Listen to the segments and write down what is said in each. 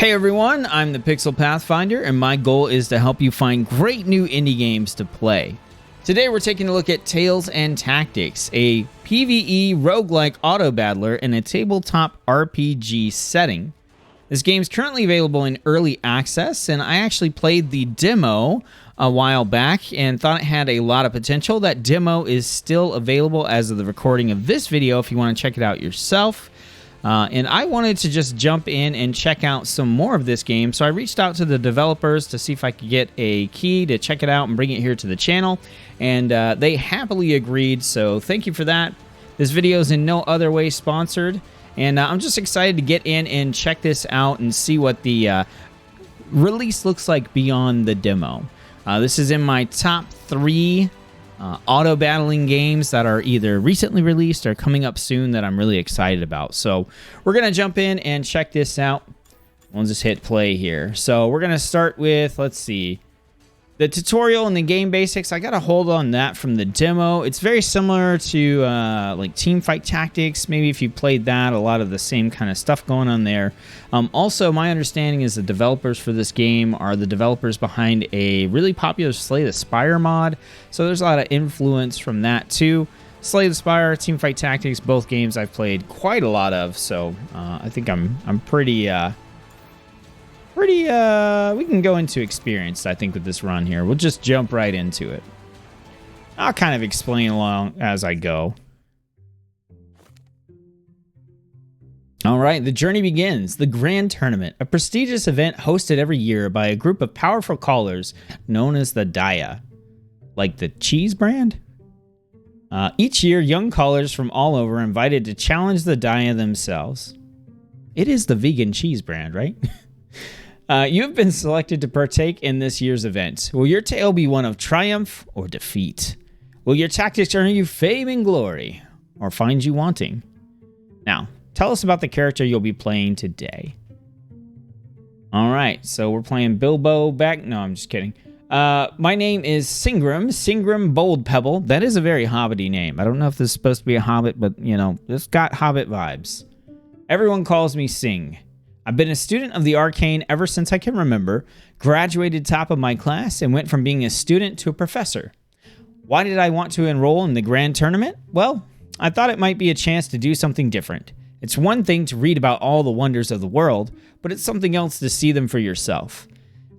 Hey everyone, I'm the Pixel Pathfinder, and my goal is to help you find great new indie games to play. Today we're taking a look at Tales and Tactics, a PvE roguelike autobattler in a tabletop RPG setting. This game is currently available in early access, and I actually played the demo a while back and thought it had a lot of potential. That demo is still available as of the recording of this video if you want to check it out yourself. And I wanted to just jump in and check out some more of this game, so I reached out to the developers to see if I could get a key to check it out and bring it here to the channel, and they happily agreed, so thank you for that. This video is in no other way sponsored, and I'm just excited to get in and check this out and see what the release looks like beyond the demo. This is in my top 3 auto battling games that are either recently released or coming up soon that I'm really excited about. So we're going to jump in and check this out. We'll just hit play here. So we're going to start with, let's see, the tutorial and the game basics. I got a hold on that from the demo. It's very similar to like Teamfight Tactics. Maybe if you played that, a lot of the same kind of stuff going on there. Also, my understanding is the developers for this game are the developers behind a really popular Slay the Spire mod. So there's a lot of influence from that too. Slay the Spire, Teamfight Tactics, both games I've played quite a lot of. So I think I'm pretty we can go into experience, I think, with this run here. We'll just jump right into it. I'll kind of explain along as I go. All right, the journey begins. The Grand Tournament, a prestigious event hosted every year by a group of powerful callers known as the Daya. Like the cheese brand? Each year, young callers from all over are invited to challenge the Daya themselves. It is the vegan cheese brand, right? You have been selected to partake in this year's event. Will your tale be one of triumph or defeat? Will your tactics earn you fame and glory, or find you wanting? Now, tell us about the character you'll be playing today. All right, so we're playing Bilbo back. No, I'm just kidding. My name is Singram Bold Pebble. That is a very hobbity name. I don't know if this is supposed to be a hobbit, but, you know, it's got hobbit vibes. Everyone calls me Sing. I've been a student of the arcane ever since I can remember, graduated top of my class, and went from being a student to a professor. Why did I want to enroll in the Grand Tournament? Well, I thought it might be a chance to do something different. It's one thing to read about all the wonders of the world, but it's something else to see them for yourself.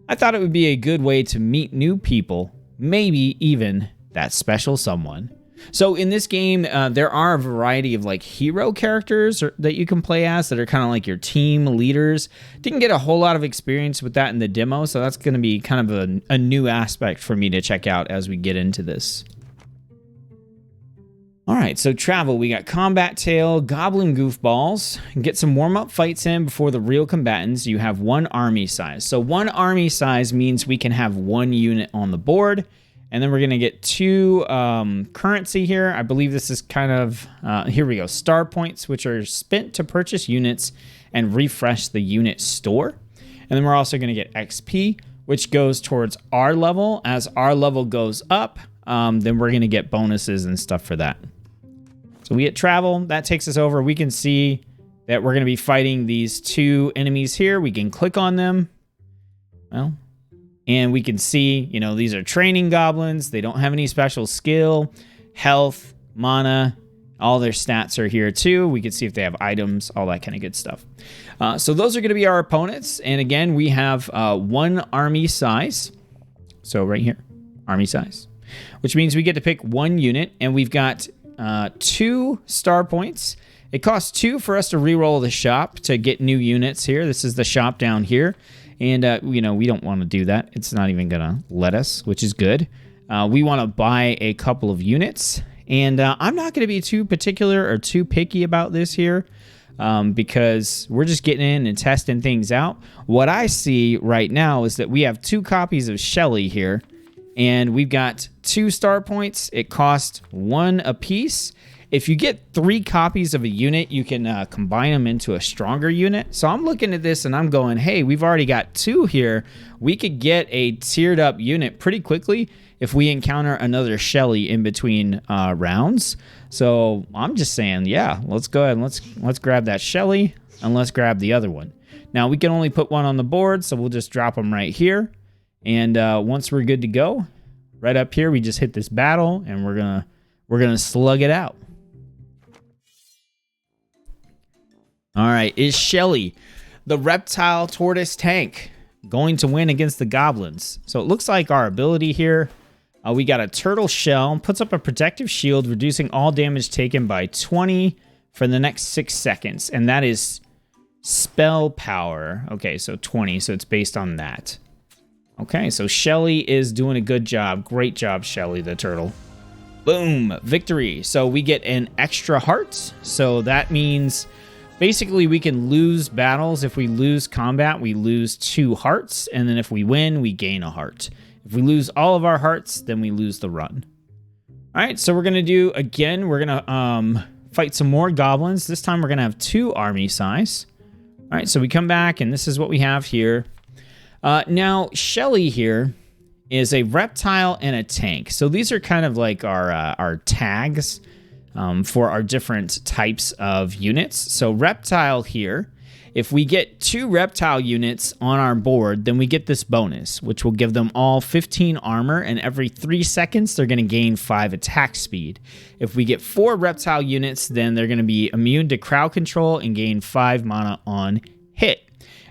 I thought it would be a good way to meet new people, maybe even that special someone. So in this game, there are a variety of like hero characters that you can play as that are kind of like your team leaders. Didn't get a whole lot of experience with that in the demo, so that's going to be kind of a new aspect for me to check out as we get into this. All right, so travel. We got combat tale, goblin goofballs. Get some warm-up fights in before the real combatants. You have 1 army size. So 1 army size means we can have 1 unit on the board. And then we're going to get 2 currency here. I believe this is kind of, here we go, star points, which are spent to purchase units and refresh the unit store. And then we're also going to get XP, which goes towards our level. As our level goes up, then we're going to get bonuses and stuff for that. So we get travel. That takes us over. We can see that we're going to be fighting these 2 enemies here. We can click on them. Well, and we can see, you know, these are training goblins. They don't have any special skill, health, mana. All their stats are here too. We can see if they have items, all that kind of good stuff. So those are going to be our opponents. And again, we have 1 army size. So right here, army size, which means we get to pick 1 unit. And we've got 2 star points. It costs 2 for us to reroll the shop to get new units here. This is the shop down here. And, you know, we don't want to do that. It's not even going to let us, which is good. We want to buy a couple of units. And I'm not going to be too particular or too picky about this here because we're just getting in and testing things out. What I see right now is that we have 2 copies of Shelly here. And we've got 2 star points. It costs 1 apiece. If you get 3 copies of a unit, you can combine them into a stronger unit. So I'm looking at this and I'm going, hey, we've already got 2 here. We could get a tiered up unit pretty quickly if we encounter another Shelly in between rounds. So I'm just saying, yeah, let's go ahead and let's grab that Shelly. and let's grab the other one. Now we can only put one on the board, so we'll just drop them right here. And once we're good to go, right up here, we just hit this battle, and we're gonna slug it out. All right, is Shelly, the reptile tortoise tank, going to win against the goblins? So it looks like our ability here, we got a turtle shell, puts up a protective shield, reducing all damage taken by 20 for the next 6 seconds. And that is spell power. Okay, so 20, so it's based on that. Okay, so Shelly is doing a good job. Great job, Shelly the turtle. Boom, victory. So we get an extra heart. So that means basically we can lose battles. If we lose combat, we lose 2 hearts. And then if we win, we gain a heart. If we lose all of our hearts, then we lose the run. All right, so we're going to do, again, we're going to fight some more goblins. This time we're going to have 2 army size. All right, so we come back, and this is what we have here. Now, Shelly here is a reptile and a tank. So these are kind of like our tags for our different types of units. So reptile here, if we get 2 reptile units on our board, then we get this bonus, which will give them all 15 armor, and every 3 seconds, they're going to gain 5 attack speed. If we get 4 reptile units, then they're going to be immune to crowd control and gain 5 mana on hit.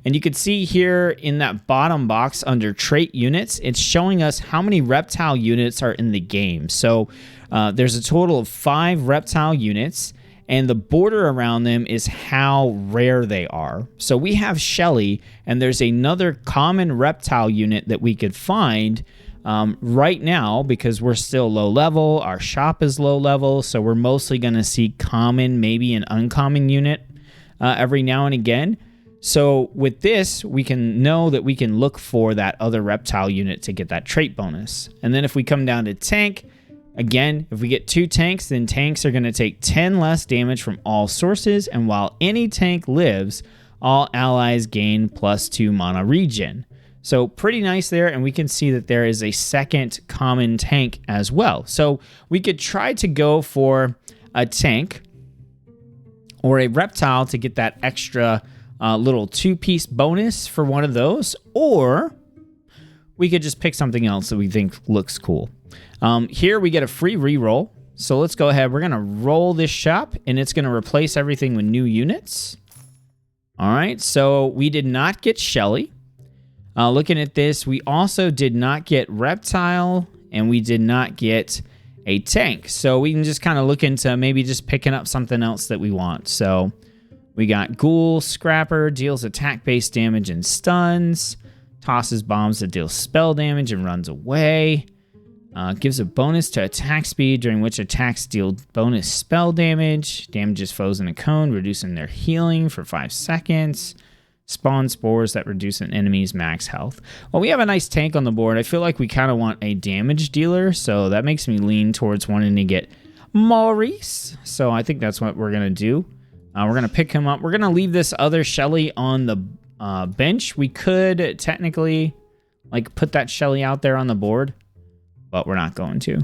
And you can see here in that bottom box under trait units, it's showing us how many reptile units are in the game. So there's a total of 5 reptile units, and the border around them is how rare they are. So we have Shelly, and there's another common reptile unit that we could find right now because we're still low level. Our shop is low level, so we're mostly going to see common, maybe an uncommon unit every now and again. So with this, we can know that we can look for that other reptile unit to get that trait bonus. And then if we come down to tank, again, if we get 2 tanks, then tanks are going to take 10 less damage from all sources. And while any tank lives, all allies gain +2 mana regen. So pretty nice there. And we can see that there is a second common tank as well. So we could try to go for a tank or a reptile to get that extra little 2-piece bonus for one of those, or we could just pick something else that we think looks cool. Here we get a free reroll, so let's go ahead. We're going to roll this shop, and it's going to replace everything with new units. All right, so we did not get Shelly. Looking at this, we also did not get Reptile, and we did not get a tank. So we can just kind of look into maybe just picking up something else that we want. So we got Ghoul Scrapper, deals attack-based damage and stuns. Tosses bombs that deal spell damage and runs away. Gives a bonus to attack speed, during which attacks deal bonus spell damage. Damages foes in a cone, reducing their healing for 5 seconds. Spawn spores that reduce an enemy's max health. Well, we have a nice tank on the board. I feel like we kind of want a damage dealer, so that makes me lean towards wanting to get Maurice. So I think that's what we're going to do. We're going to pick him up. We're going to leave this other Shelly on the bench. We could technically like put that Shelly out there on the board, but we're not going to.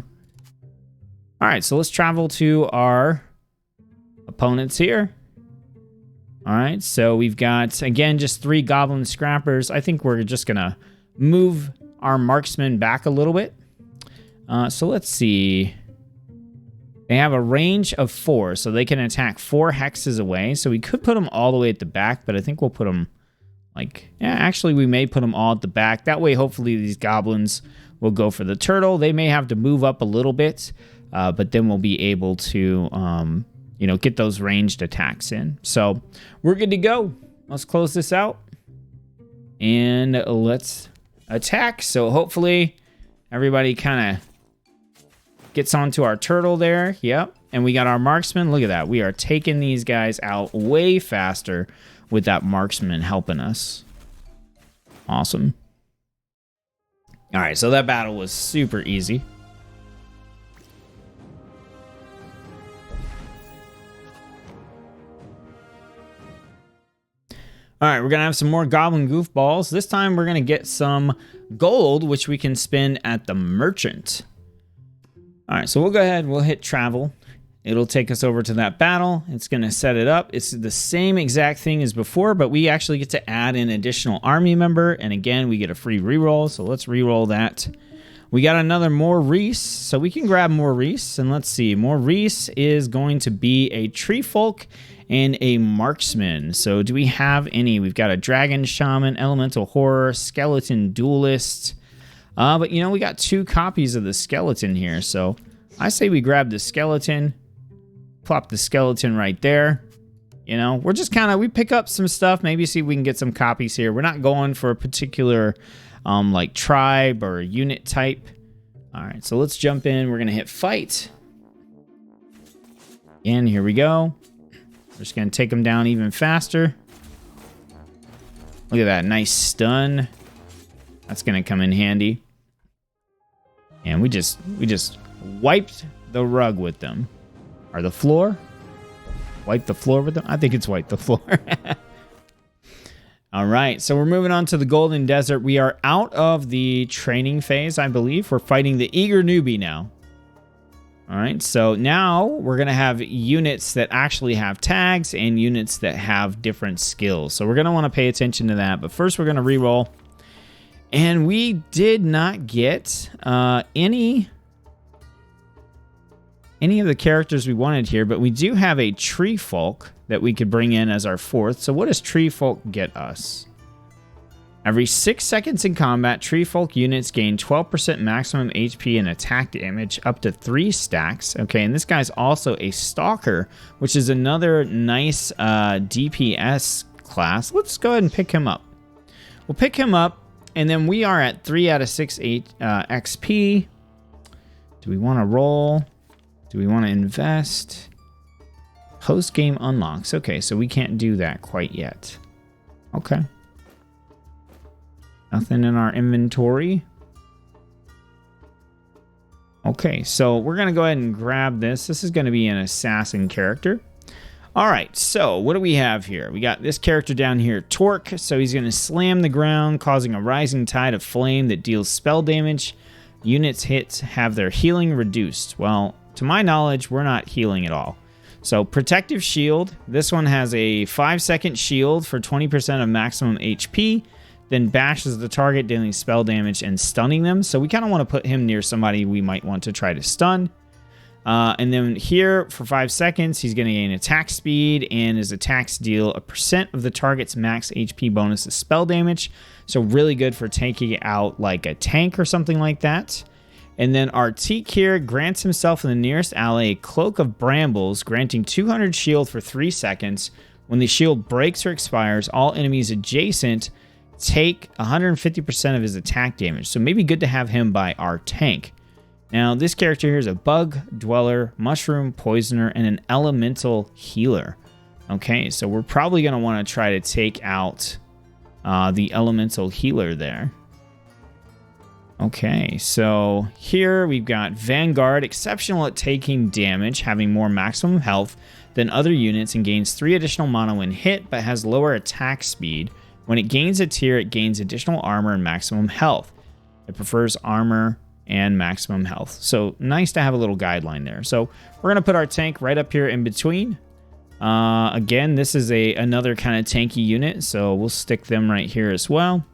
All right, so let's travel to our opponents here. All right, so we've got, again, just 3 Goblin Scrappers. I think we're just going to move our marksman back a little bit. So let's see. They have a range of 4, so they can attack 4 hexes away. So we could put them all the way at the back, but I think we'll put them like, yeah, actually we may put them all at the back. That way, hopefully these goblins will go for the turtle. They may have to move up a little bit, but then we'll be able to, get those ranged attacks in. So we're good to go. Let's close this out and let's attack. So hopefully everybody kind of gets onto our turtle there. Yep. And we got our marksman. Look at that. We are taking these guys out way faster with that marksman helping us. Awesome. All right. So that battle was super easy. All right, we're going to have some more goblin goofballs. This time we're going to get some gold, which we can spend at the merchant. All right, so we'll go ahead. We'll hit travel. It'll take us over to that battle. It's going to set it up. It's the same exact thing as before, but we actually get to add an additional army member. And again, we get a free reroll. So let's reroll that. We got another Maurice. So we can grab Maurice. And let's see. Maurice is going to be a tree folk and a marksman. So do we have any? We've got a dragon shaman, elemental horror, skeleton duelist. But you know, we got 2 copies of the skeleton here. So I say we grab the skeleton. Plop the skeleton right there. You know, we're just kind of, we pick up some stuff, maybe see if we can get some copies here. We're not going for a particular like tribe or unit type. All right, so let's jump in. We're going to hit fight. And here we go. We're just going to take them down even faster. Look at that, nice stun. That's going to come in handy. And we just wiped the rug with them. Or the floor? Wipe the floor with them? I think it's wipe the floor. All right, so we're moving on to the Golden Desert. We are out of the training phase, I believe. We're fighting the eager newbie now. All right, so now we're going to have units that actually have tags and units that have different skills. So we're going to want to pay attention to that. But first, we're going to reroll. And we did not get any of the characters we wanted here, but we do have a tree folk that we could bring in as our 4th. So what does tree folk get us? Every 6 seconds in combat, tree folk units gain 12% maximum HP and attack damage up to 3 stacks. Okay, and this guy's also a stalker, which is another nice DPS class. Let's go ahead and pick him up. We'll pick him up, and then we are at 3 out of 6 XP. Do we want to roll? Do we want to invest? Post-game unlocks. Okay, so we can't do that quite yet. Okay. Nothing in our inventory. Okay, so we're going to go ahead and grab this. This is going to be an assassin character. All right, so what do we have here? We got this character down here, Torque. So he's going to slam the ground, causing a rising tide of flame that deals spell damage. Units hits have their healing reduced. Well, to my knowledge, we're not healing at all. So protective shield. This one has a 5-second shield for 20% of maximum HP. Then bashes the target, dealing spell damage and stunning them. So we kind of want to put him near somebody we might want to try to stun. And then here, for 5 seconds, he's going to gain attack speed, and his attacks deal a % of the target's max HP bonus to spell damage. So really good for taking out like a tank or something like that. And then our Teak here grants himself and the nearest ally a Cloak of Brambles, granting 200 shield for 3 seconds. When the shield breaks or expires, all enemies adjacent take 150% of his attack damage. So maybe good to have him by our tank. Now, this character here is a bug, dweller, mushroom, poisoner, and an elemental healer. Okay, so we're probably going to want to try to take out the elemental healer there. Okay, so here we've got Vanguard, exceptional at taking damage, having more maximum health than other units, and gains 3 additional mana when hit, but has lower attack speed. When it gains a tier, it gains additional armor and maximum health. It prefers armor and maximum health. So nice to have a little guideline there. So we're going to put our tank right up here in between. Again, this is another kind of tanky unit, so we'll stick them right here as well.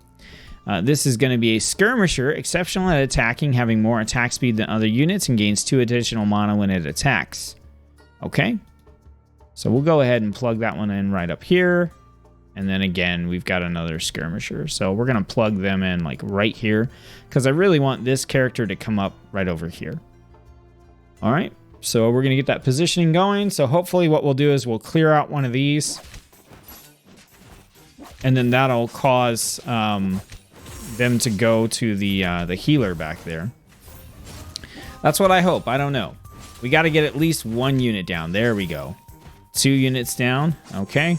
This is going to be a skirmisher, exceptional at attacking, having more attack speed than other units, and gains 2 additional mana when it attacks. Okay, so we'll go ahead and plug that one in right up here. And then again, we've got another skirmisher. So we're going to plug them in like right here, because I really want this character to come up right over here. All right, so we're going to get that positioning going. So hopefully what we'll do is we'll clear out one of these, and then that'll cause them to go to the healer back there. That's what I hope. I don't know. We got to get at least 1 unit down. There we go. 2 units down. Okay.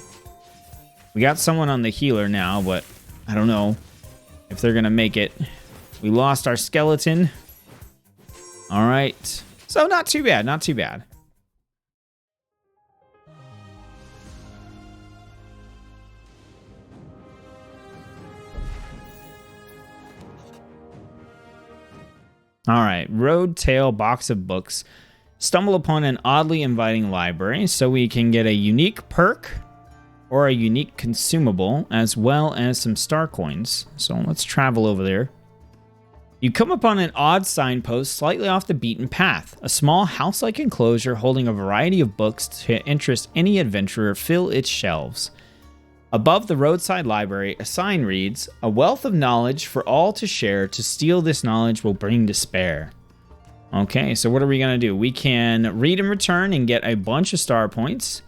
We got someone on the healer now, but I don't know if they're going to make it. We lost our skeleton. All right. So not too bad. Not too bad. All right. Road Tail Box of Books. Stumble upon an oddly inviting library, so we can get a unique perk or a unique consumable, as well as some star coins. So let's travel over there. You come upon an odd signpost slightly off the beaten path. A small house-like enclosure holding a variety of books to interest any adventurer fill its shelves. Above the roadside library, a sign reads, "A wealth of knowledge for all to share. To steal this knowledge will bring despair." Okay, so what are we going to do? We can read and return and get a bunch of star points.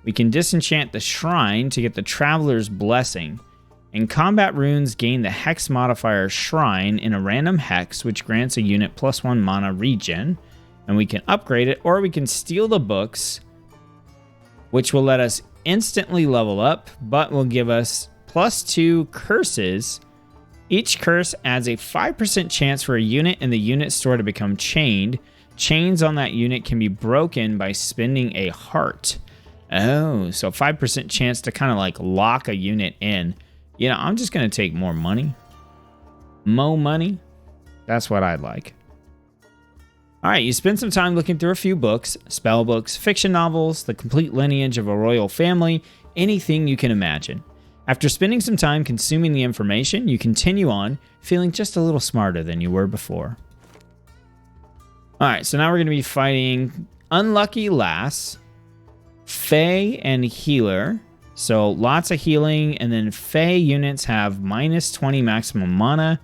We can disenchant the shrine to get the Traveler's Blessing. In combat runes, gain the hex modifier Shrine in a random hex, which grants a unit +1 mana regen. And we can upgrade it, or we can steal the books, which will let us instantly level up, but will give us +2 curses. Each curse adds a 5% chance for a unit in the unit store to become chained. Chains on that unit can be broken by spending a heart. Oh, so 5% chance to kind of like lock a unit in. You know, I'm just going to take more money. Mo money. That's what I'd like. All right, you spend some time looking through a few books, spell books, fiction novels, the complete lineage of a royal family, anything you can imagine. After spending some time consuming the information, you continue on, feeling just a little smarter than you were before. All right, so now we're going to be fighting Unlucky Lass, Fae, and Healer. So lots of healing, and then Fae units have -20 maximum mana,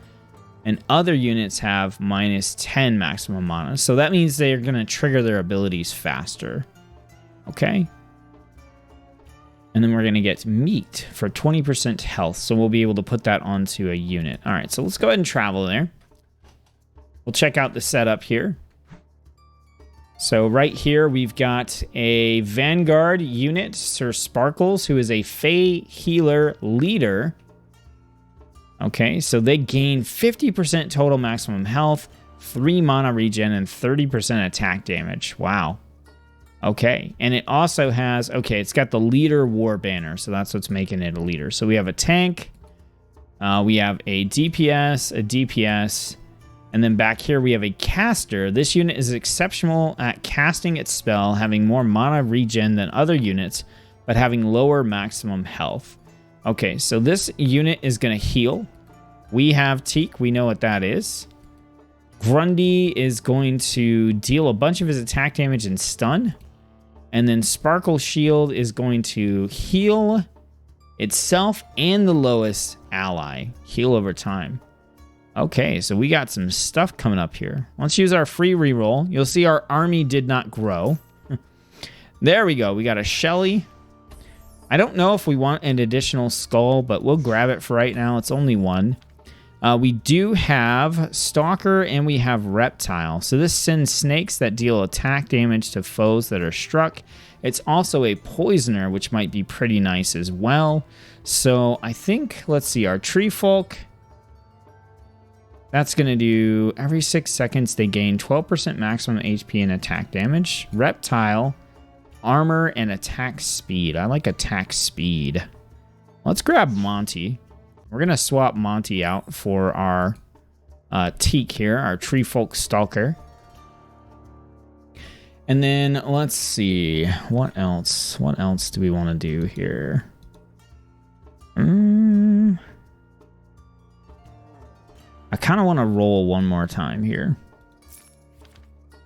and other units have -10 maximum mana. So that means they're going to trigger their abilities faster. Okay. And then we're going to get meat for 20% health. So we'll be able to put that onto a unit. All right, so let's go ahead and travel there. We'll check out the setup here. So right here, we've got a Vanguard unit, Sir Sparkles, who is a Fae healer leader. Okay, so they gain 50% total maximum health, 3 mana regen, and 30% attack damage. Wow. Okay, and it also has, okay, it's got the leader war banner, so that's what's making it a leader. So we have a tank, we have a DPS, a DPS, and then back here we have a caster. This unit is exceptional at casting its spell, having more mana regen than other units, but having lower maximum health. Okay, so this unit is going to heal. We have Teak, we know what that is. Grundy is going to deal a bunch of his attack damage and stun. And then Sparkle Shield is going to heal itself and the lowest ally. Heal over time. Okay, so we got some stuff coming up here. Let's use our free reroll. You'll see our army did not grow. There we go. We got a Shelly. I don't know if we want an additional skull, but we'll grab it for right now. It's only one. We do have Stalker and we have Reptile. So this sends snakes that deal attack damage to foes that are struck. It's also a poisoner, which might be pretty nice as well. So I think, let's see, our Tree Folk. That's going to do every 6 seconds they gain 12% maximum HP and attack damage. Reptile, armor, and attack speed. I like attack speed. Let's grab Monty. We're going to swap Monty out for our Teak here, our Tree Folk Stalker. And then let's see. What else? What else do we want to do here? I kind of want to roll one more time here.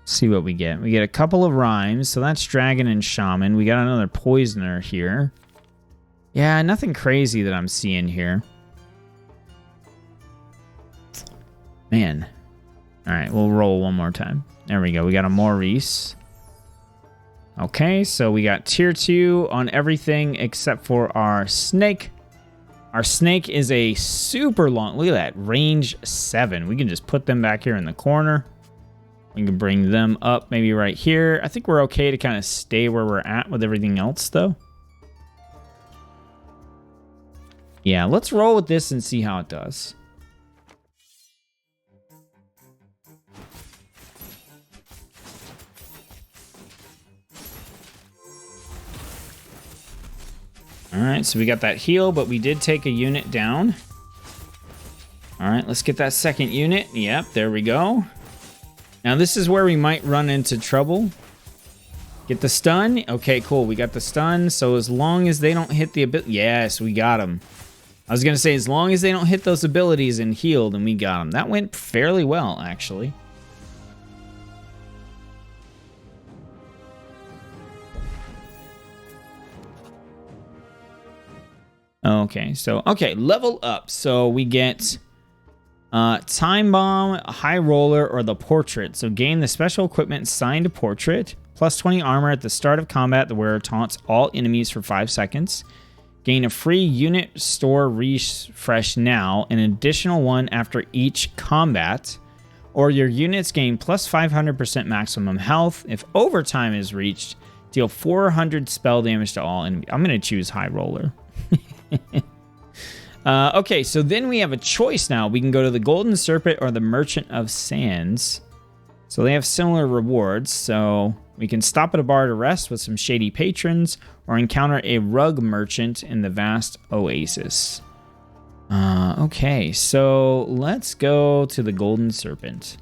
See what we get. We get a couple of rhymes. So that's Dragon and Shaman. We got another Poisoner here. Yeah, nothing crazy that I'm seeing here. Man. All right, we'll roll one more time. There we go. We got a Maurice. Okay, so we got tier 2 on everything except for our snake. Our snake is a super long, look at that, range 7. We can just put them back here in the corner. We can bring them up maybe right here. I think we're okay to kind of stay where we're at with everything else though. Yeah, let's roll with this and see how it does. All right, so we got that heal, but we did take a unit down. All right, let's get that second unit. Yep, there we go. Now this is where we might run into trouble. Get the stun. Okay, cool. We got the stun. So as long as they don't hit the ability... Yes, we got them. I was going to say, as long as they don't hit those abilities and heal, then we got them. That went fairly well, actually. Okay, so... Okay, level up. So we get... Time Bomb, High Roller, or the Portrait. So gain the special equipment signed Portrait. Plus 20 armor at the start of combat. The wearer taunts all enemies for 5 seconds. Gain a free unit store refresh now. An additional one after each combat. Or your units gain plus 500% maximum health. If overtime is reached, deal 400 spell damage to all enemies. I'm going to choose High Roller. Okay, so then we have a choice now. We can go to the Golden Serpent or the Merchant of Sands. So they have similar rewards. So we can stop at a bar to rest with some shady patrons or encounter a rug merchant in the vast oasis. Okay, so let's go to the Golden Serpent.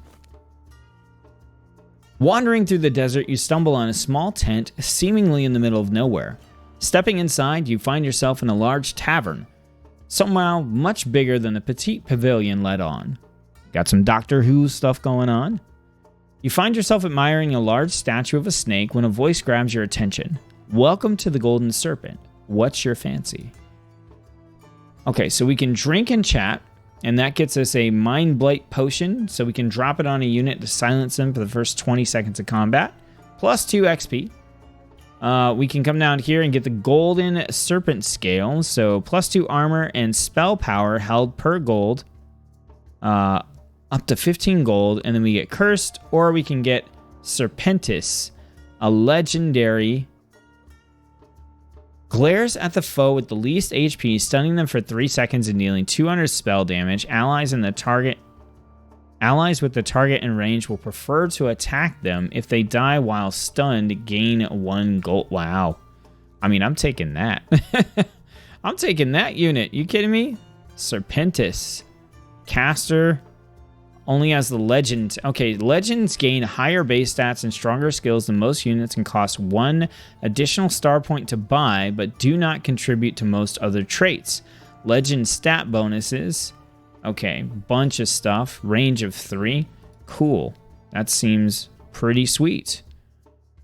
Wandering through the desert, you stumble on a small tent seemingly in the middle of nowhere. Stepping inside, you find yourself in a large tavern. Somehow much bigger than the petite pavilion led on. Got some Doctor Who stuff going on. You find yourself admiring a large statue of a snake when a voice grabs your attention. Welcome to the Golden Serpent. What's your fancy? Okay, so we can drink and chat, and that gets us a Mind Blight potion, so we can drop it on a unit to silence them for the first 20 seconds of combat. Plus 2 XP. We can come down here and get the Golden Serpent Scale. So plus 2 armor and spell power held per gold. Up to 15 gold. And then we get Cursed. Or we can get Serpentis. A legendary. Glares at the foe with the least HP, stunning them for 3 seconds and dealing 200 spell damage. Allies with the target in range will prefer to attack them. If they die while stunned, gain 1 gold. Wow. I mean, I'm taking that. I'm taking that unit. You kidding me? Serpentis. Caster. Only has the legend. Okay, legends gain higher base stats and stronger skills than most units and cost 1 additional star point to buy, but do not contribute to most other traits. Legend stat bonuses. Okay, bunch of stuff. Range of 3. Cool. That seems pretty sweet.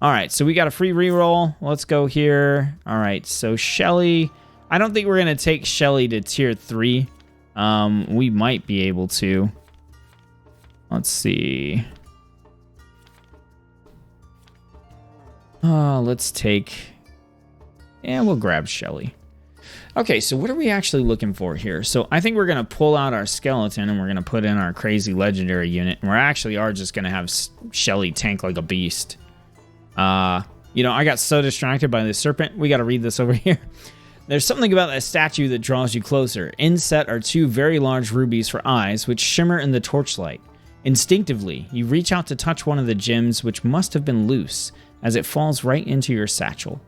All right, so we got a free reroll. Let's go here. All right, so Shelly. I don't think we're going to take Shelly to tier 3. We might be able to. Let's see. Let's take... Yeah, we'll grab Shelly. Okay, so what are we actually looking for here? So I think we're going to pull out our skeleton and we're going to put in our crazy legendary unit. And we actually are just going to have Shelly tank like a beast. You know, I got so distracted by the serpent. We got to read this over here. There's something about that statue that draws you closer. Inset are 2 very large rubies for eyes, which shimmer in the torchlight. Instinctively, you reach out to touch one of the gems, which must have been loose, as it falls right into your satchel.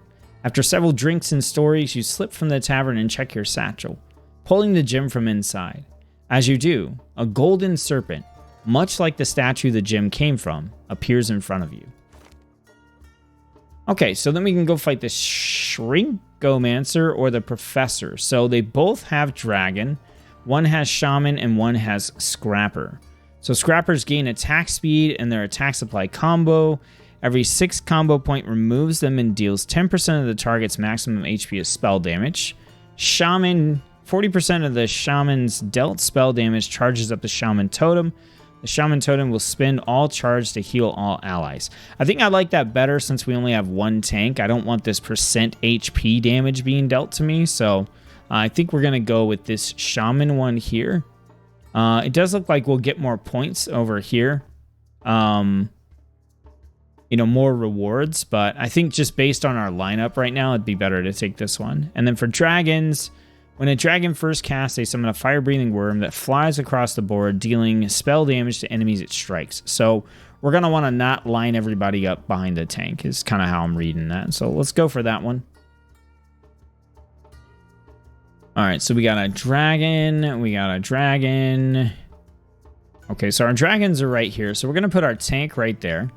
After several drinks and stories, you slip from the tavern and check your satchel, pulling the gem from inside. As you do, a golden serpent, much like the statue the gem came from, appears in front of you. Okay, so then we can go fight the Shrinkomancer or the Professor. So they both have Dragon. One has Shaman and one has Scrapper. So Scrappers gain attack speed and their attack supply combo. Every 6 combo point removes them and deals 10% of the target's maximum HP of spell damage. Shaman, 40% of the Shaman's dealt spell damage charges up the Shaman Totem. The Shaman Totem will spend all charge to heal all allies. I think I like that better since we only have 1 tank. I don't want this percent HP damage being dealt to me, so I think we're going to go with this Shaman one here. It does look like we'll get more points over here. You know, more rewards, but I think just based on our lineup right now, it'd be better to take this one. And then for dragons, when a dragon first casts, they summon a fire-breathing worm that flies across the board, dealing spell damage to enemies it strikes. So we're going to want to not line everybody up behind the tank is kind of how I'm reading that. So let's go for that one. All right, so we got a dragon. Okay, so our dragons are right here. So we're going to put our tank right there.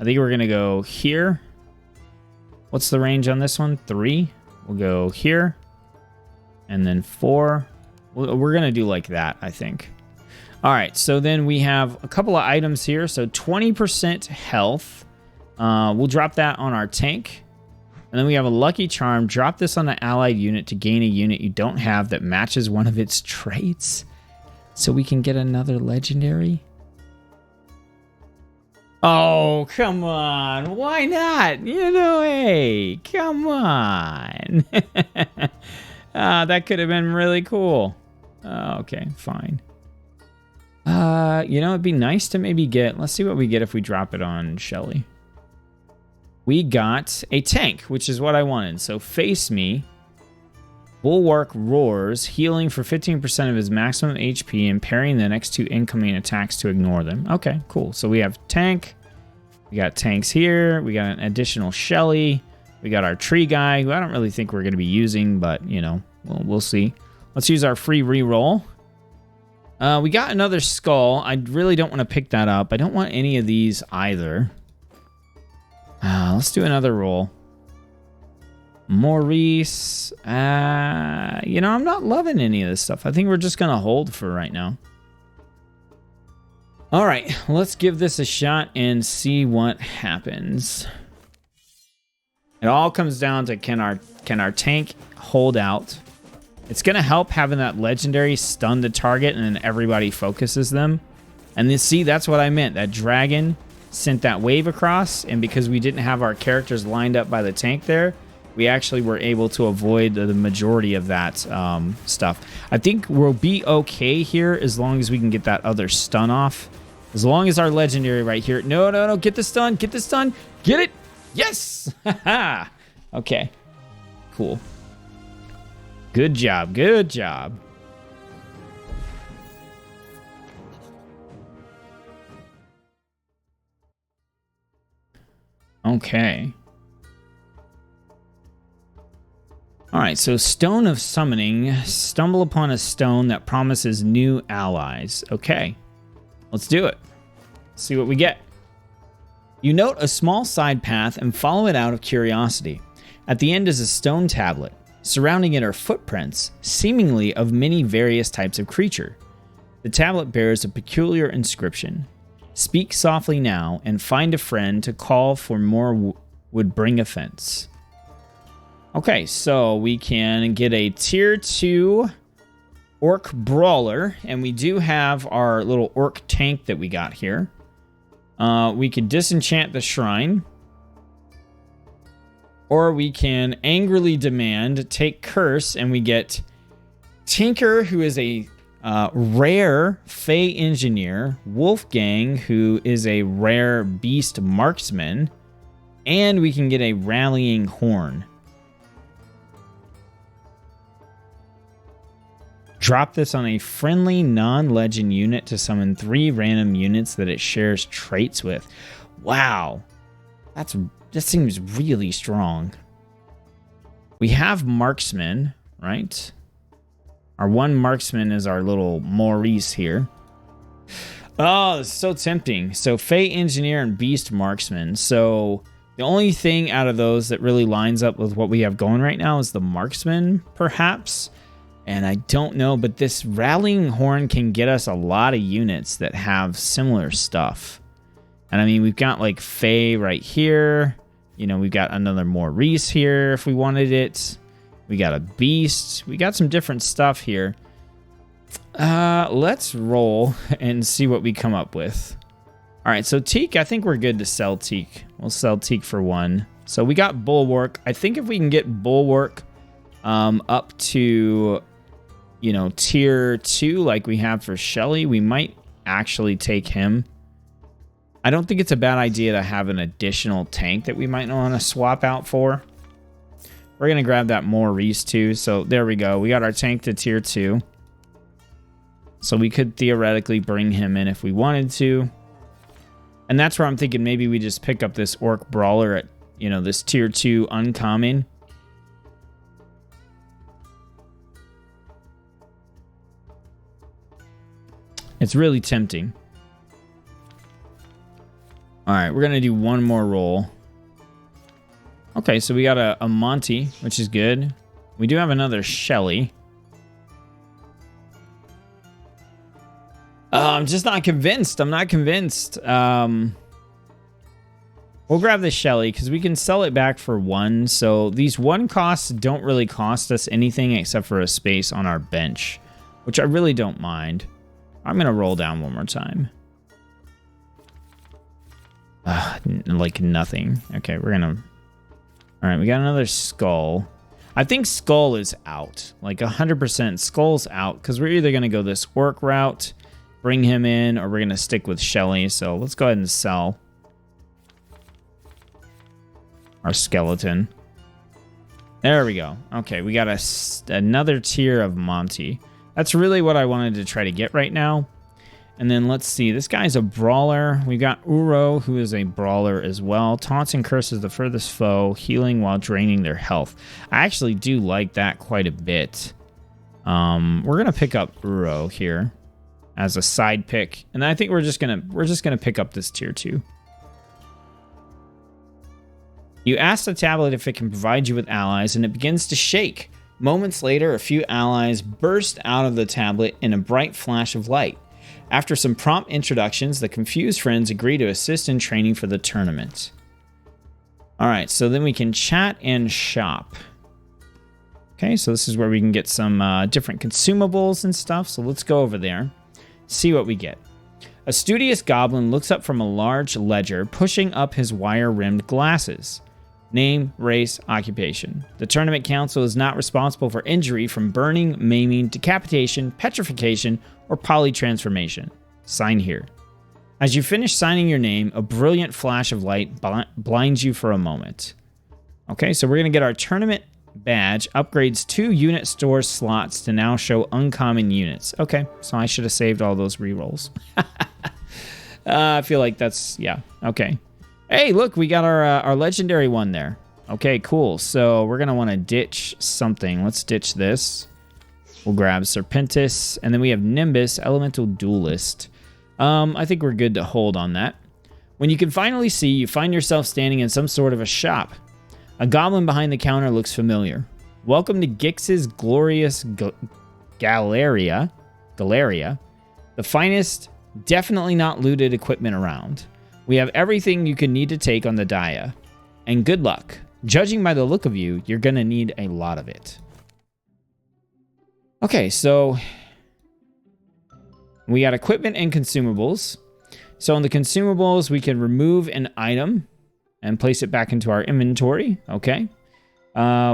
I think we're going to go here. What's the range on this one? 3. We'll go here. And then 4. We're going to do like that, I think. All right, so then we have a couple of items here. So 20% health. We'll drop that on our tank. And then we have a lucky charm. Drop this on the allied unit to gain a unit you don't have that matches one of its traits. So we can get another legendary. Oh, come on. Why not? You know, hey, come on. That could have been really cool. Okay, fine. You know, it'd be nice to maybe get... Let's see what we get if we drop it on Shelly. We got a tank, which is what I wanted. So face me. Bulwark roars, healing for 15% of his maximum HP and parrying the next 2 incoming attacks to ignore them. Okay, cool. So we have tank. We got tanks here. We got an additional Shelly. We got our tree guy, who I don't really think we're going to be using, but, you know, we'll see. Let's use our free reroll. We got another skull. I really don't want to pick that up. I don't want any of these either. Let's do another roll. Maurice. You know, I'm not loving any of this stuff. I think we're just going to hold for right now. All right, let's give this a shot and see what happens. It all comes down to can our tank hold out? It's going to help having that legendary stun the target and then everybody focuses them. And then see, that's what I meant. That dragon sent that wave across, and because we didn't have our characters lined up by the tank there, we actually were able to avoid the majority of that stuff. I think we'll be okay here as long as we can get that other stun off. As long as our legendary right here... No, get the stun, get the stun, get it! Yes! Okay, cool. Good job, good job. Okay. All right, so Stone of Summoning. Stumble upon a stone that promises new allies. Okay, let's do it. See what we get. You note a small side path and follow it out of curiosity. At the end is a stone tablet. Surrounding it are footprints, seemingly of many various types of creature. The tablet bears a peculiar inscription. Speak softly now and find a friend to call for more would bring offense. Okay, so we can get a tier 2 orc brawler, and we do have our little orc tank that we got here. We could disenchant the shrine, or we can angrily demand, take curse, and we get Tinker, who is a rare Fey engineer, Wolfgang, who is a rare beast marksman, and we can get a rallying horn. Drop this on a friendly non-legend unit to summon 3 random units that it shares traits with. Wow. That seems really strong. We have marksman, right? Our one marksman is our little Maurice here. Oh, it's so tempting. So Fey engineer and beast marksman. So the only thing out of those that really lines up with what we have going right now is the marksman, perhaps. And I don't know, but this rallying horn can get us a lot of units that have similar stuff. And I mean, we've got like Fey right here. You know, we've got another Maurice here if we wanted it. We got a beast. We got some different stuff here. Let's roll and see what we come up with. All right, so Teak, I think we're good to sell Teak. We'll sell Teak for 1. So we got Bulwark. I think if we can get Bulwark up to, you know, tier 2 like we have for Shelly, we might actually take him. I don't think it's a bad idea to have an additional tank that we might want to swap out for. We're going to grab that Maurice too. So there we go. We got our tank to tier 2. So we could theoretically bring him in if we wanted to. And that's where I'm thinking maybe we just pick up this Orc Brawler at, you know, this tier 2 uncommon. It's really tempting. All right, we're going to do one more roll. Okay, so we got a Monty, which is good. We do have another Shelly. I'm just not convinced. I'm not convinced. We'll grab the Shelly because we can sell it back for 1. So these 1 costs don't really cost us anything except for a space on our bench, which I really don't mind. I'm going to roll down one more time. Like nothing. Okay, we're going to... All right, we got another Skull. I think Skull is out. Like 100% Skull's out because we're either going to go this Orc route, bring him in, or we're going to stick with Shelly. So let's go ahead and sell our Skeleton. There we go. Okay, we got another tier of Monty. That's really what I wanted to try to get right now. And then let's see. This guy's a brawler. We've got Uro, who is a brawler as well. Taunts and curses the furthest foe, healing while draining their health. I actually do like that quite a bit. We're gonna pick up Uro here as a side pick, and I think we're just gonna pick up this tier 2. You ask the tablet if it can provide you with allies, and it begins to shake. Moments later, a few allies burst out of the tablet in a bright flash of light. After some prompt introductions, the confused friends agree to assist in training for the tournament. All right, so then we can chat and shop. Okay, so this is where we can get some different consumables and stuff. So let's go over there, see what we get. A studious goblin looks up from a large ledger, pushing up his wire-rimmed glasses. Name, race, occupation. The tournament council is not responsible for injury from burning, maiming, decapitation, petrification, or polytransformation. Sign here. As you finish signing your name, a brilliant flash of light blinds you for a moment. Okay, so we're going to get our tournament badge. Upgrades 2 unit store slots to now show uncommon units. Okay, so I should have saved all those rerolls. I feel like that's, yeah, okay. Hey, look, we got our legendary one there. Okay, cool. So we're going to want to ditch something. Let's ditch this. We'll grab Serpentis. And then we have Nimbus, Elemental Duelist. I think we're good to hold on that. When you can finally see, you find yourself standing in some sort of a shop. A goblin behind the counter looks familiar. Welcome to Gix's glorious Galeria. The finest, definitely not looted equipment around. We have everything you could need to take on the Dia. And good luck. Judging by the look of you, you're going to need a lot of it. Okay, so we got equipment and consumables. So on the consumables, we can remove an item and place it back into our inventory. Okay.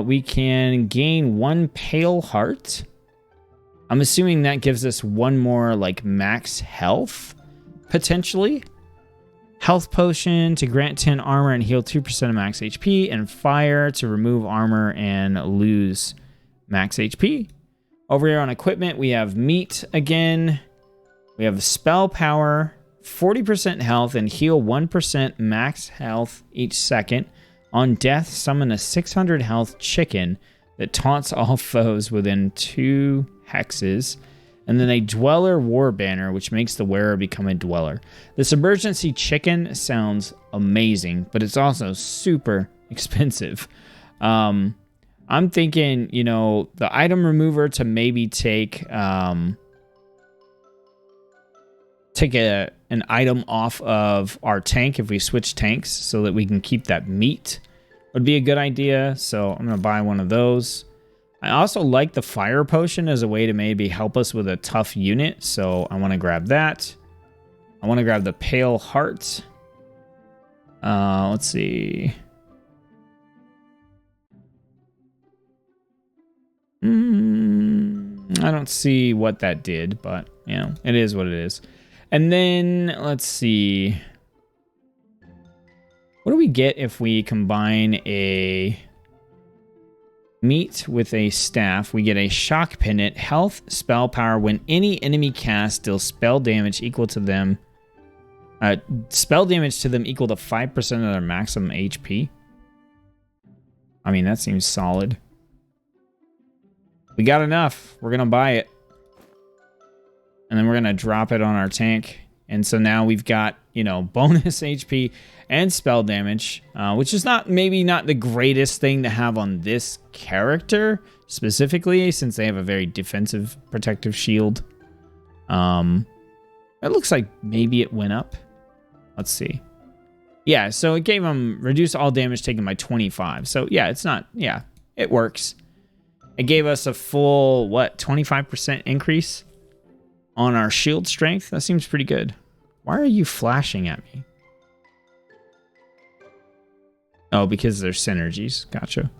We can gain 1 pale heart. I'm assuming that gives us 1 more like max health, potentially. Health potion to grant 10 armor and heal 2% of max HP, and fire to remove armor and lose max HP. Over here on equipment, we have meat again. We have spell power, 40% health, and heal 1% max health each second. On death, summon a 600 health chicken that taunts all foes within 2 hexes. And then a Dweller War Banner, which makes the wearer become a Dweller. This emergency chicken sounds amazing, but it's also super expensive. I'm thinking, you know, the item remover to maybe take an item off of our tank if we switch tanks so that we can keep that meat would be a good idea. So I'm going to buy one of those. I also like the fire potion as a way to maybe help us with a tough unit. So I want to grab that. I want to grab the pale heart. Let's see. I don't see what that did, but you know, it is what it is. And then let's see. What do we get if we combine a meat with a staff? We get a shock pendant, health, spell power. When any enemy casts, deals spell damage equal to them. Spell damage to them equal to 5% of their maximum HP. I mean, that seems solid. We got enough. We're gonna buy it. And then we're going to drop it on our tank. And so now we've got, you know, bonus HP and spell damage, which is maybe not the greatest thing to have on this character specifically, since they have a very defensive protective shield. It looks like maybe it went up. Let's see. Yeah, so it gave him reduce all damage taken by 25. So yeah, it's not, yeah, it works. It gave us a full, 25% increase on our shield strength. That seems pretty good. Why are you flashing at me? Oh, because there's synergies. Gotcha.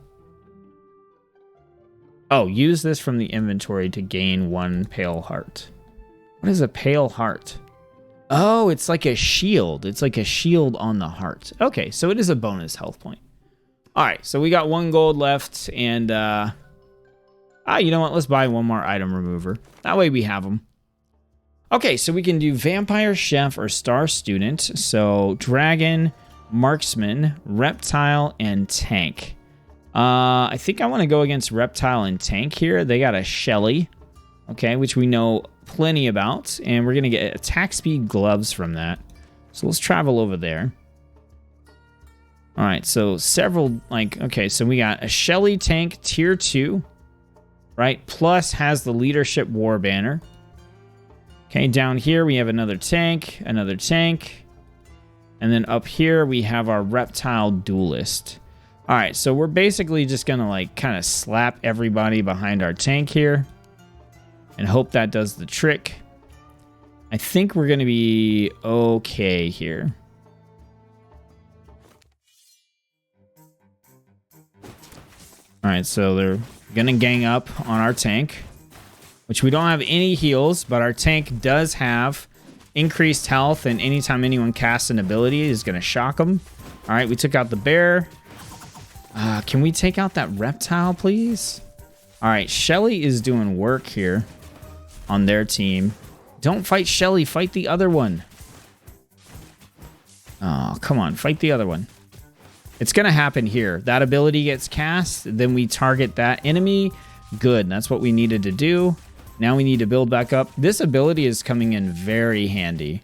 Oh, use this from the inventory to gain 1 pale heart. What is a pale heart? Oh, it's like a shield. It's like a shield on the heart. Okay, so it is a bonus health point. All right, so we got 1 gold left, and you know what? Let's buy 1 more item remover. That way we have them. Okay, so we can do Vampire Chef or Star Student. So Dragon, Marksman, Reptile, and Tank. I think I want to go against Reptile and Tank here. They got a Shelly, okay, which we know plenty about. And we're going to get attack speed gloves from that. So let's travel over there. All right, so several, okay, so we got a Shelly Tank tier 2, right? Plus has the Leadership War Banner. Okay, down here we have another tank. And then up here we have our Reptile Duelist. All right, so we're basically just gonna kind of slap everybody behind our tank here and hope that does the trick. I think we're gonna be okay here. All right, so they're gonna gang up on our tank, which we don't have any heals, but our tank does have increased health, and anytime anyone casts an ability is going to shock them. All right, we took out the bear. Can we take out that reptile, please? All right, Shelly is doing work here on their team. Don't fight Shelly, fight the other one. Oh, come on, fight the other one. It's going to happen here. That ability gets cast, then we target that enemy. Good, that's what we needed to do. Now we need to build back up. This ability is coming in very handy.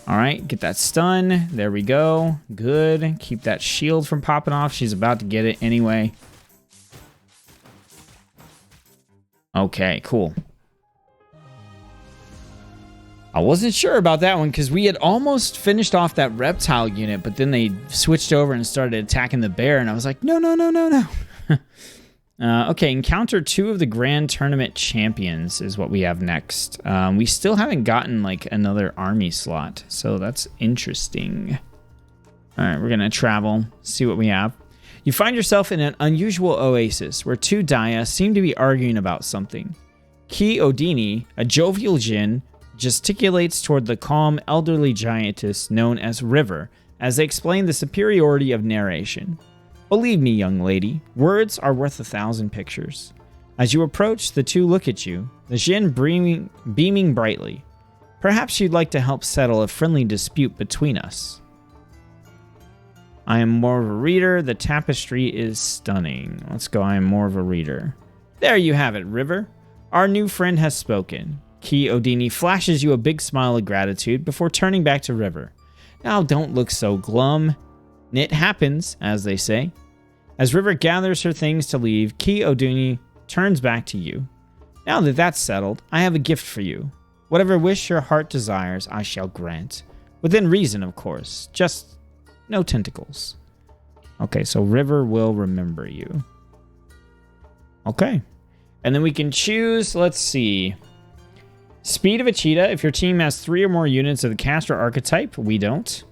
All right, get that stun. There we go. Good. Keep that shield from popping off. She's about to get it anyway. Okay, cool. I wasn't sure about that one because we had almost finished off that reptile unit, but then they switched over and started attacking the bear, and I was like, no, no, no, no, no. Okay, encounter 2 of the Grand Tournament champions is what we have next. We still haven't gotten another army slot, so that's interesting. All right, we're gonna travel, see what we have. You find yourself in an unusual oasis where 2 Daya seem to be arguing about something. Ki Odini, a jovial djinn, gesticulates toward the calm elderly giantess known as River as they explain the superiority of narration. Believe me, young lady, words are worth 1,000 pictures. As you approach, the 2 look at you, the djinn beaming brightly. Perhaps you'd like to help settle a friendly dispute between us. I am more of a reader. The tapestry is stunning. Let's go. I am more of a reader. There you have it, River. Our new friend has spoken. Ki Odini flashes you a big smile of gratitude before turning back to River. Now don't look so glum. It happens, as they say. As River gathers her things to leave, Ki Odini turns back to you. Now that that's settled, I have a gift for you. Whatever wish your heart desires, I shall grant. Within reason, of course. Just no tentacles. Okay, so River will remember you. Okay. And then we can choose, let's see. Speed of a cheetah. If your team has 3 or more units of the caster archetype, we don't.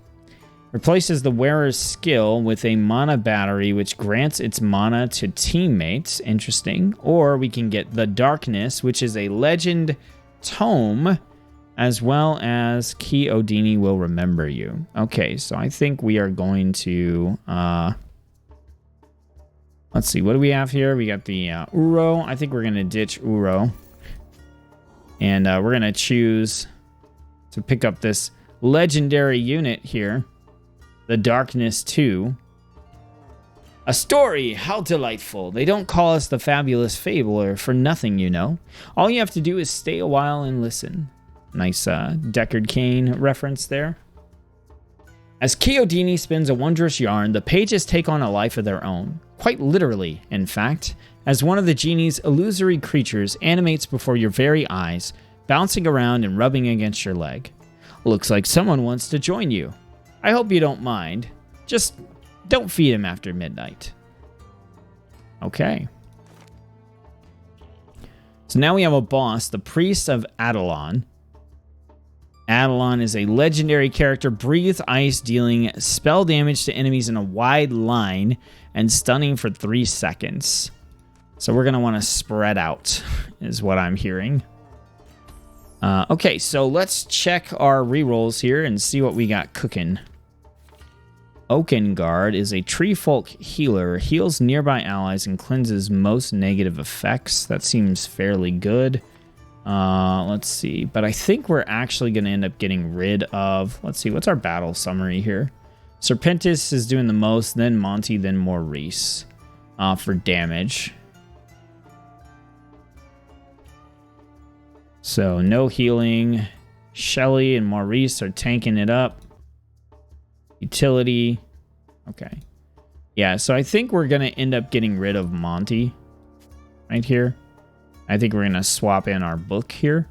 Replaces the wearer's skill with a mana battery, which grants its mana to teammates. Interesting. Or we can get the Darkness, which is a legend tome, as well as Ki Odini will remember you. Okay, so I think we are going to... let's see, what do we have here? We got the Uro. I think we're going to ditch Uro. And we're going to choose to pick up this legendary unit here. The Darkness 2. A story, how delightful. They don't call us the fabulous fabler for nothing, you know. All you have to do is stay a while and listen. Nice Deckard Cain reference there. As Chiodini spins a wondrous yarn, the pages take on a life of their own. Quite literally, in fact, as one of the genie's illusory creatures animates before your very eyes, bouncing around and rubbing against your leg. Looks like someone wants to join you. I hope you don't mind. Just don't feed him after midnight. Okay. So now we have a boss, the Priest of Adelon. Adelon is a legendary character, breathes ice, dealing spell damage to enemies in a wide line and stunning for 3 seconds. So we're going to want to spread out, is what I'm hearing. Okay, so let's check our rerolls here and see what we got cooking. Oakengard is a tree folk healer, heals nearby allies and cleanses most negative effects. That seems fairly good. Let's see, but I think we're actually going to end up getting rid of, let's see, what's our battle summary here? Serpentis is doing the most, then Monty, then Maurice for damage. So no healing. Shelly and Maurice are tanking it up. Utility. Okay. Yeah, so I think we're going to end up getting rid of Monty right here. I think we're going to swap in our book here.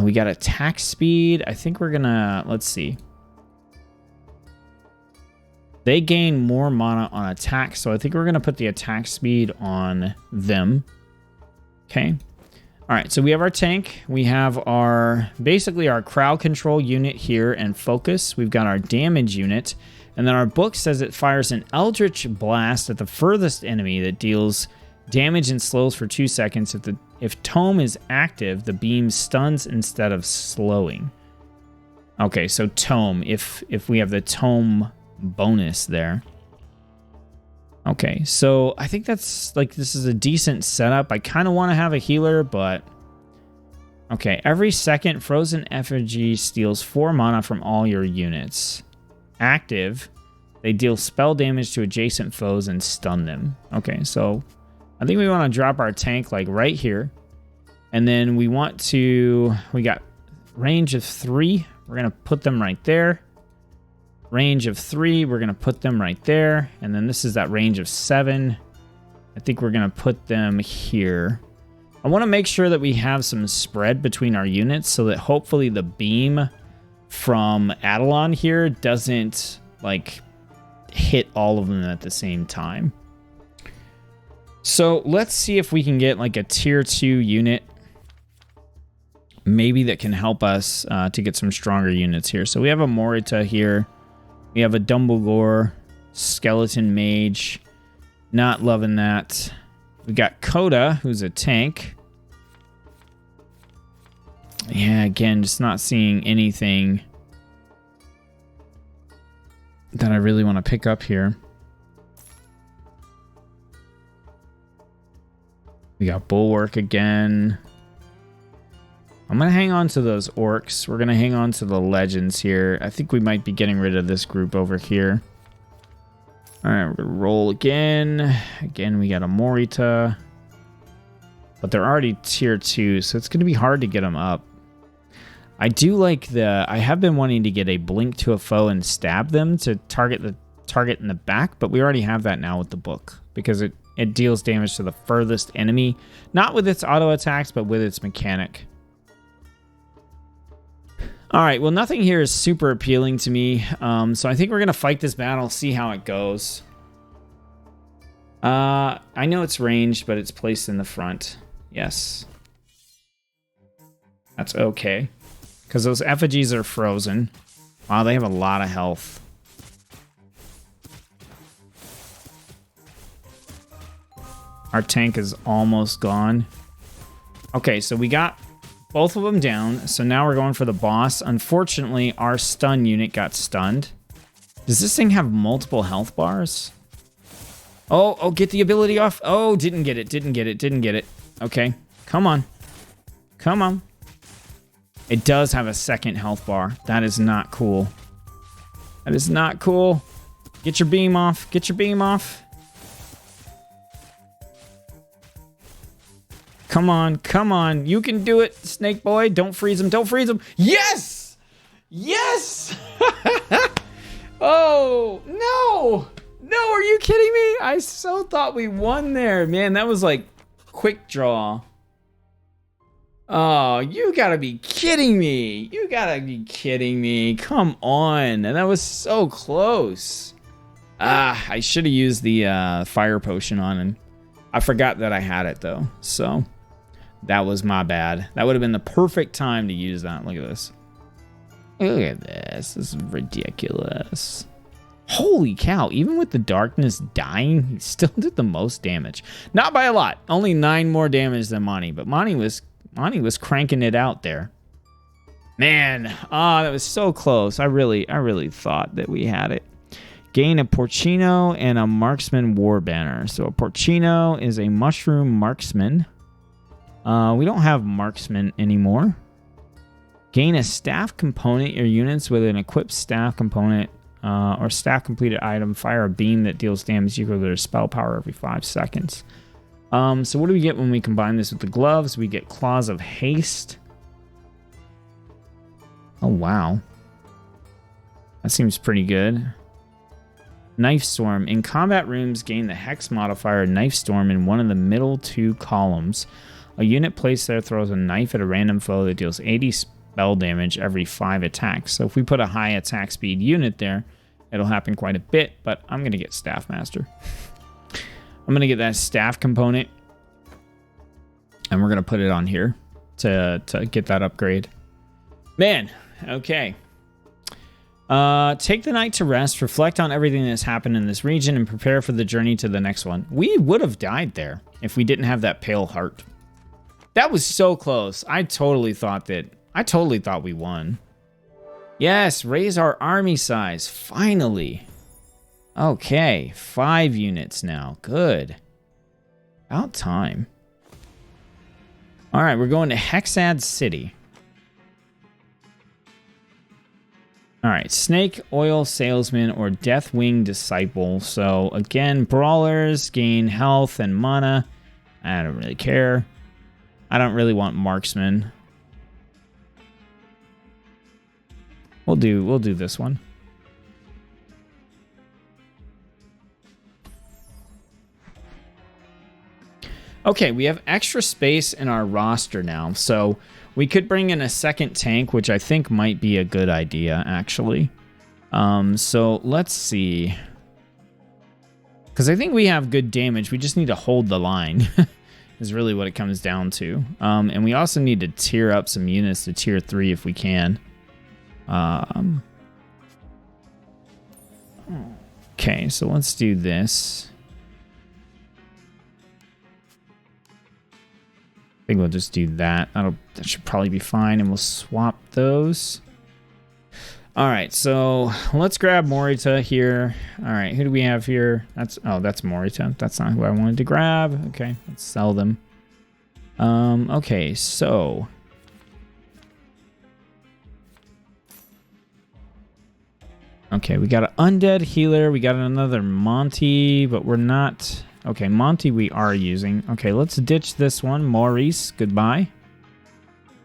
We got attack speed. I think we're going to, let's see. They gain more mana on attack, so I think we're going to put the attack speed on them. Okay. All right, so we have our tank. We have our, basically our crowd control unit here and focus. We've got our damage unit. And then our book says it fires an Eldritch Blast at the furthest enemy that deals damage and slows for 2 seconds. If Tome is active, the beam stuns instead of slowing. Okay, so Tome, if we have the Tome bonus there. Okay, so I think that's like, this is a decent setup. I kind of want to have a healer, but okay. Every second, Frozen Effigy steals 4 mana from all your units. Active, they deal spell damage to adjacent foes and stun them. Okay, so I think we want to drop our tank like right here. And then we want to, we got range of 3. We're going to put them right there. Range of 3, we're going to put them right there. And then this is that range of 7. I think we're going to put them here. I want to make sure that we have some spread between our units so that hopefully the beam from Adelon here doesn't like hit all of them at the same time. So let's see if we can get like a tier 2 unit maybe that can help us to get some stronger units here. So we have a Morita here. We have a Dumbledore, Skeleton Mage. Not loving that. We got Coda, who's a tank. Yeah, again, just not seeing anything that I really want to pick up here. We got Bulwark again. I'm going to hang on to those orcs. We're going to hang on to the legends here. I think we might be getting rid of this group over here. All right, we're going to roll again. Again, we got a Morita. But they're already tier 2, so it's going to be hard to get them up. I do like the... I have been wanting to get a blink to a foe and stab them to target the target in the back, but we already have that now with the book because it deals damage to the furthest enemy. Not with its auto attacks, but with its mechanic. All right, well, nothing here is super appealing to me, so I think we're going to fight this battle, see how it goes. I know it's ranged, but it's placed in the front. Yes. That's okay. Because those effigies are frozen. Wow, they have a lot of health. Our tank is almost gone. Okay, so we got both of them down. So now we're going for the boss. Unfortunately, our stun unit got stunned. Does this thing have multiple health bars? Oh, get the ability off. Oh, didn't get it. Okay, come on. Come on. It does have a second health bar. That is not cool. That is not cool. Get your beam off. Get your beam off. Come on. Come on. You can do it, Snake Boy. Don't freeze him. Don't freeze him. Yes! Yes! Oh, no! No, are you kidding me? I so thought we won there. Man, that was like quick draw. Oh, you gotta be kidding me. You gotta be kidding me. Come on. And that was so close. Ah, I should have used the fire potion on him. I forgot that I had it though. So that was my bad. That would have been the perfect time to use that. Look at this. Look at this. This is ridiculous. Holy cow. Even with the darkness dying, he still did the most damage. Not by a lot. Only 9 more damage than Monty. But Monty was cranking it out there. Man, that was so close. I really thought that we had it. Gain a Porcino and a Marksman War Banner. So a Porcino is a Mushroom Marksman. We don't have Marksman anymore. Gain a staff component. Your units with an equipped staff component or staff completed item fire a beam that deals damage equal to their spell power every 5 seconds. So what do we get when we combine this with the gloves? We get Claws of Haste. Oh, wow. That seems pretty good. Knife Storm. In combat rooms, gain the Hex modifier Knife Storm in one of the middle 2 columns. A unit placed there throws a knife at a random foe that deals 80 spell damage every 5 attacks. So if we put a high attack speed unit there, it'll happen quite a bit, but I'm going to get Staff Master. I'm going to get that staff component, and we're going to put it on here to get that upgrade. Man, okay. Take the night to rest, reflect on everything that's happened in this region, and prepare for the journey to the next one. We would have died there if we didn't have that pale heart. That was so close. I totally thought we won. Yes, raise our army size, finally. Okay, 5 units now. Good. About time. All right, we're going to Hexad City. All right, Snake Oil Salesman or Deathwing Disciple. So again, brawlers gain health and mana. I don't really care. I don't really want marksman. We'll do this one. Okay, we have extra space in our roster now, so we could bring in a second tank, which I think might be a good idea, actually. So let's see. Because I think we have good damage. We just need to hold the line is really what it comes down to. And we also need to tier up some units to tier 3 if we can. Okay, so let's do this. I think we'll just do that. That should probably be fine, and we'll swap those. All right, so let's grab Morita here. All right, who do we have here? That's Morita. That's not who I wanted to grab. Okay, let's sell them. Okay, so okay, we got an undead healer. We got another Monty, but we're not. Okay, Monty we are using. Okay, let's ditch this one. Maurice, goodbye.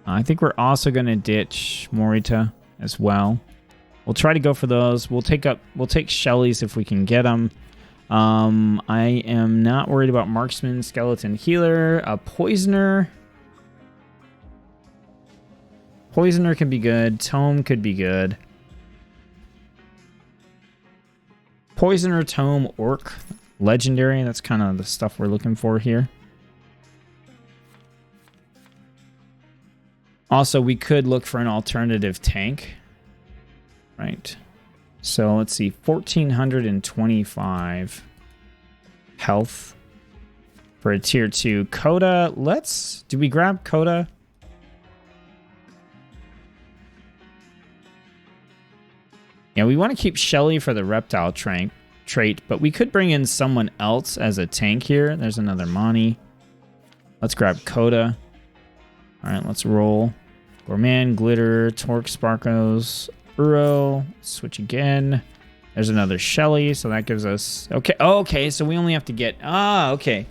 I think we're also going to ditch Morita as well. We'll try to go for those. We'll take Shelly's if we can get them. I am not worried about Marksman, Skeleton Healer, a Poisoner. Poisoner could be good. Tome could be good. Poisoner, Tome, Orc. Legendary, that's kind of the stuff we're looking for here. Also, we could look for an alternative tank. Right. So let's see, 1,425 health for a tier 2. Coda, do we grab Coda? Yeah, we want to keep Shelly for the reptile trait, but we could bring in someone else as a tank here. There's another Monty. Let's grab Coda. All right, let's roll. Gorman, Glitter, Torque, Sparkos, Uro. Switch again. There's another Shelly, so that gives us... Okay, okay, so we only have to get... okay.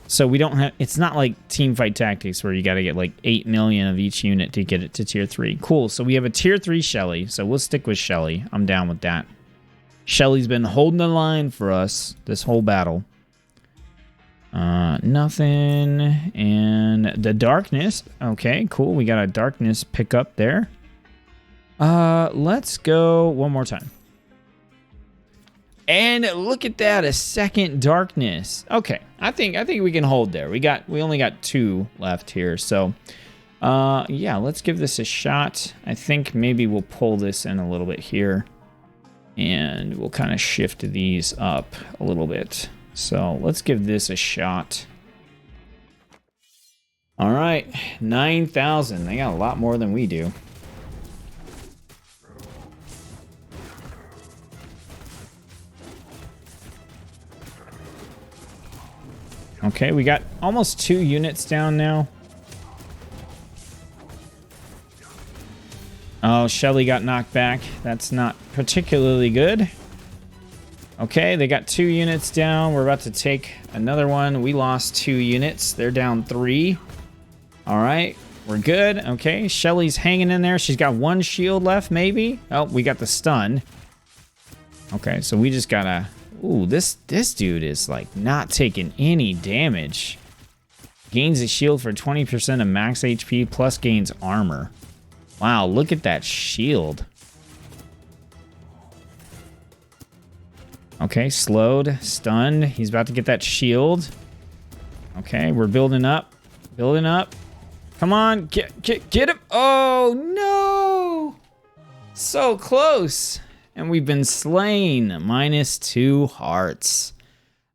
So we don't have... It's not like Teamfight Tactics where you got to get like 8 million of each unit to get it to tier 3. Cool, so we have a tier 3 Shelly, so we'll stick with Shelly. I'm down with that. Shelly's been holding the line for us this whole battle. Nothing. And the darkness. Okay, cool. We got a darkness pickup there. Let's go one more time. And look at that, a second darkness. Okay, I think we can hold there. We only got 2 left here, so yeah, let's give this a shot. I think maybe we'll pull this in a little bit here, and we'll kind of shift these up a little bit. So let's give this a shot. All right, 9,000. They got a lot more than we do. Okay, we got almost 2 units down now. Oh, Shelly got knocked back. That's not particularly good. Okay, they got 2 units down. We're about to take another one. We lost 2 units. They're down 3. All right, we're good. Okay, Shelly's hanging in there. She's got 1 shield left, maybe. Oh, we got the stun. Okay, so we just gotta... Ooh, this dude is like not taking any damage. Gains a shield for 20% of max HP plus gains armor. Wow, look at that shield. Okay, slowed, stunned. He's about to get that shield. Okay, we're building up. Building up. Come on, get him. Oh, no. So close. And we've been slain. -2 hearts.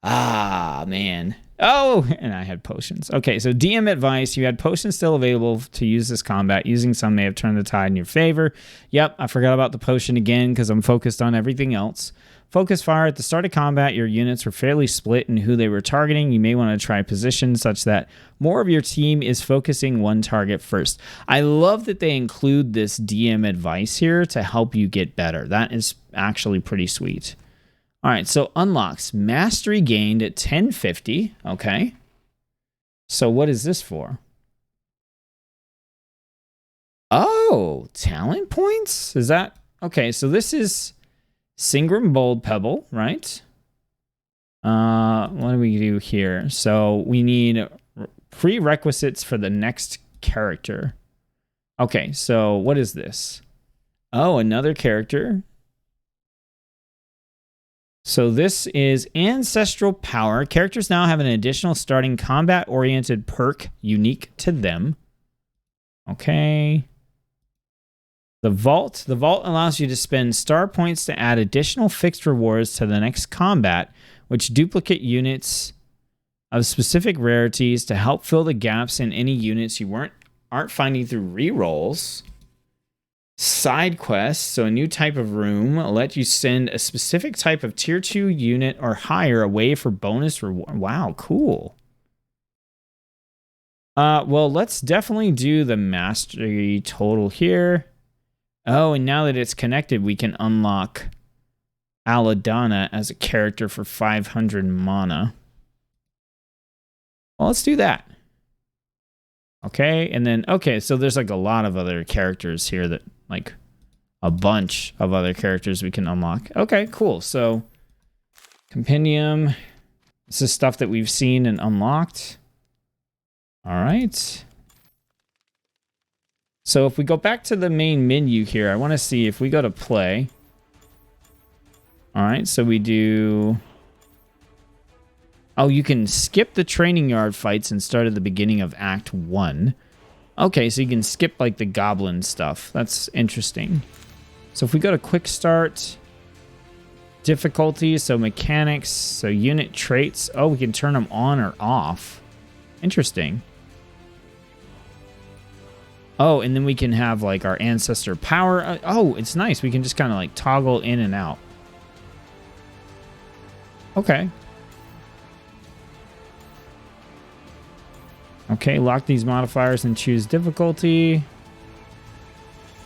Ah, man. Oh, and I had potions. Okay, so DM advice. You had potions still available to use this combat. Using some may have turned the tide in your favor. Yep, I forgot about the potion again because I'm focused on everything else. Focus fire. At the start of combat, your units were fairly split in who they were targeting. You may want to try positions such that more of your team is focusing one target first. I love that they include this DM advice here to help you get better. That is actually pretty sweet. All right, so unlocks. Mastery gained at 1050. Okay. So what is this for? Oh, talent points? Is that... Okay, so this is... Singram Bold Pebble, right? What do we do here? So we need prerequisites for the next character. Okay, so what is this? Oh, another character. So this is Ancestral Power. Characters now have an additional starting combat-oriented perk unique to them. Okay. The Vault allows you to spend star points to add additional fixed rewards to the next combat, which duplicate units of specific rarities to help fill the gaps in any units you aren't finding through rerolls. Side quests, so a new type of room, let you send a specific type of tier 2 unit or higher away for bonus reward. Wow, cool. Well, let's definitely do the mastery total here. Oh, and now that it's connected, we can unlock Aladana as a character for 500 mana. Well, let's do that. Okay, and then, okay, so there's like a lot of other characters here that, like, a bunch of other characters we can unlock. Okay, cool. So, compendium. This is stuff that we've seen and unlocked. All right. So if we go back to the main menu here, I want to see if we go to play. All right, so we do... Oh, you can skip the training yard fights and start at the beginning of Act 1. Okay, so you can skip like the goblin stuff. That's interesting. So if we go to quick start, difficulty, so mechanics, so unit traits. Oh, we can turn them on or off. Interesting. Oh, and then we can have like our ancestor power. Oh, it's nice. We can just kind of like toggle in and out. Okay. Okay, lock these modifiers and choose difficulty.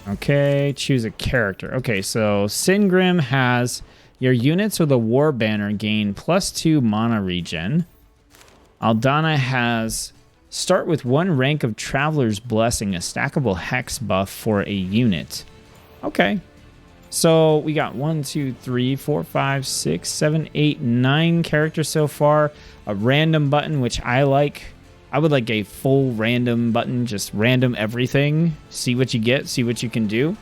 Okay, choose a character. Okay, so Singrim has your units with a war banner gain +2 mana regen. Aldana has start with 1 rank of Traveler's Blessing, a stackable hex buff for a unit. Okay. So we got 1, 2, 3, 4, 5, 6, 7, 8, 9 characters so far. A random button, which I like. I would like a full random button, just random everything. See what you get, see what you can do.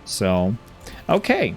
So, okay.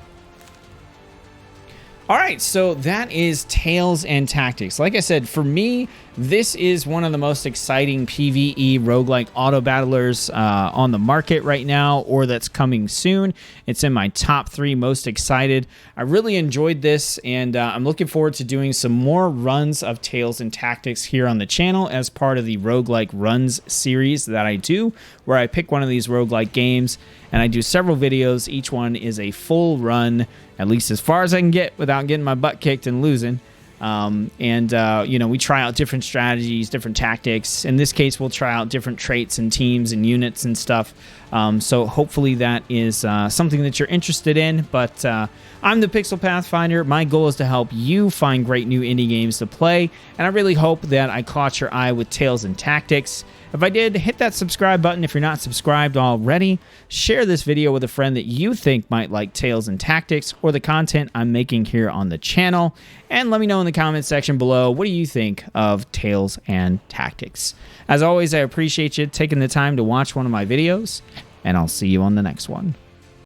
All right, so that is Tales and Tactics. Like I said, for me, this is one of the most exciting PvE roguelike auto battlers on the market right now, or that's coming soon. It's in my top 3 most excited. I really enjoyed this, and I'm looking forward to doing some more runs of Tales and Tactics here on the channel as part of the roguelike runs series that I do, where I pick one of these roguelike games and I do several videos. Each one is a full run, at least as far as I can get without getting my butt kicked and losing. You know, we try out different strategies, different tactics. In this case, we'll try out different traits and teams and units and stuff. So hopefully that is something that you're interested in. But I'm the Pixel Pathfinder. My goal is to help you find great new indie games to play. And I really hope that I caught your eye with Tales and Tactics. If I did, hit that subscribe button if you're not subscribed already. Share this video with a friend that you think might like Tales and Tactics or the content I'm making here on the channel. And let me know in the comments section below, what do you think of Tales and Tactics? As always, I appreciate you taking the time to watch one of my videos, and I'll see you on the next one.